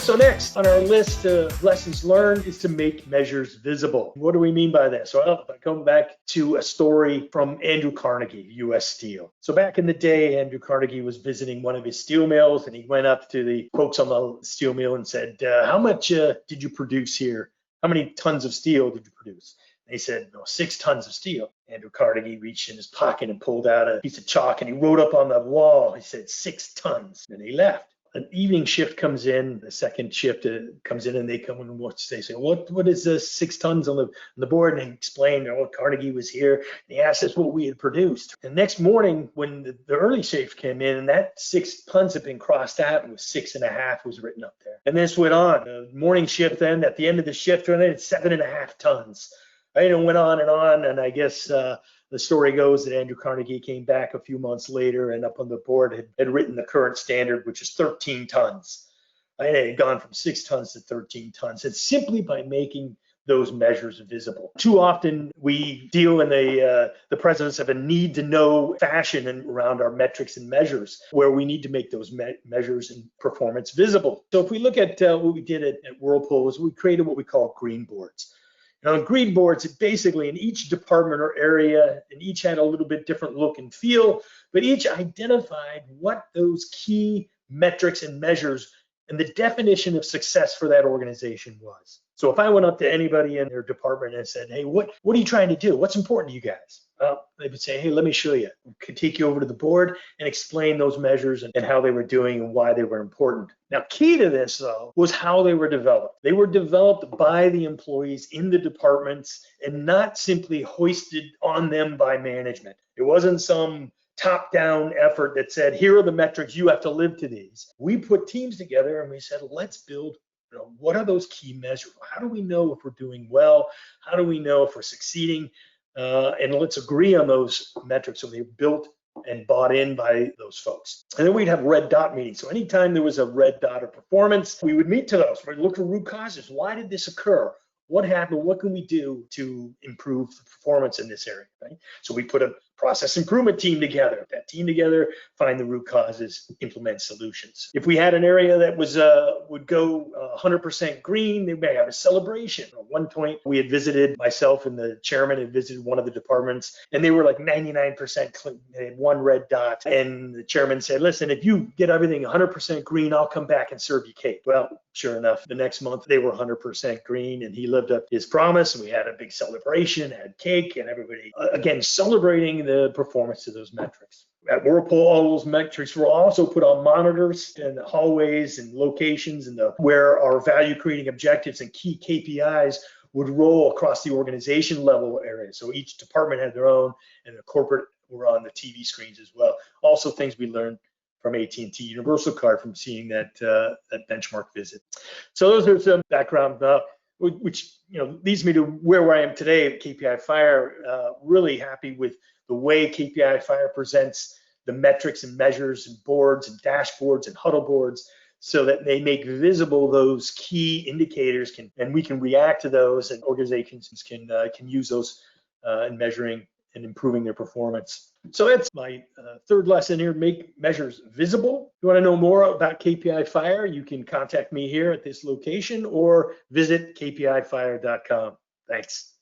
So next on our list of lessons learned is to make measures visible. What do we mean by this? Well, I come back to a story from Andrew Carnegie, U.S. Steel. So back in the day, Andrew Carnegie was visiting one of his steel mills, and he went up to the folks on the steel mill and said, how much did you produce here? How many tons of steel did you produce? They said, no, 6 tons of steel. Andrew Carnegie reached in his pocket and pulled out a piece of chalk, and he wrote up on the wall. He said, 6 tons. And he left. An evening shift comes in, the second shift comes in, and they come and watch. They say, what is this 6 tons on the board? And he explained, Carnegie was here. And he asked us what we had produced. The next morning, when the early shift came in, and that 6 tons had been crossed out, and was 6.5 was written up there. And this went on. The morning shift then, at the end of the shift, it's 7.5 tons. Right, and went on, and I guess the story goes that Andrew Carnegie came back a few months later and up on the board had written the current standard, which is 13 tons. And it had gone from 6 tons to 13 tons. It's simply by making those measures visible. Too often we deal in the presence of a need to know fashion and around our metrics and measures, where we need to make those measures and performance visible. So if we look at what we did at Whirlpool, is we created what we call green boards. Now, green boards, basically in each department or area, and each had a little bit different look and feel, but each identified what those key metrics and measures and the definition of success for that organization was. So if I went up to anybody in their department and said, hey, what are you trying to do? What's important to you guys? They would say, hey, let me show you. Could take you over to the board and explain those measures and how they were doing and why they were important. Now, key to this, though, was how they were developed. They were developed by the employees in the departments and not simply hoisted on them by management. It wasn't some top-down effort that said, here are the metrics, you have to live to these. We put teams together and we said, let's build, what are those key measures? How do we know if we're doing well? How do we know if we're succeeding? And let's agree on those metrics. So they're built and bought in by those folks. And then we'd have red dot meetings. So anytime there was a red dot of performance, we would meet to those. We'd look for root causes. Why did this occur? What happened? What can we do to improve the performance in this area? Right? So we put a process improvement team together. That team together, find the root causes, implement solutions. If we had an area that was would go 100% green, they may have a celebration. At one point, we had visited, myself and the chairman had visited one of the departments, and they were like 99% clean. They had one red dot, and the chairman said, listen, if you get everything 100% green, I'll come back and serve you cake. Well, sure enough, the next month they were 100% green, and he lived up his promise. We had a big celebration, had cake, and everybody, again, celebrating the performance of those metrics. At Whirlpool, all those metrics were also put on monitors in the hallways and locations and where our value creating objectives and key KPIs would roll across the organization level area. So each department had their own, and the corporate were on the TV screens as well. Also things we learned from AT&T Universal Card from seeing that benchmark visit. So those are some background, which leads me to where I am today at KPI Fire. Really happy with the way KPI Fire presents the metrics and measures and boards and dashboards and huddle boards, so that they make visible those key indicators, and we can react to those, and organizations can use those in measuring and improving their performance. So that's my third lesson here: make measures visible. If you want to know more about KPI Fire, you can contact me here at this location or visit kpifire.com. Thanks.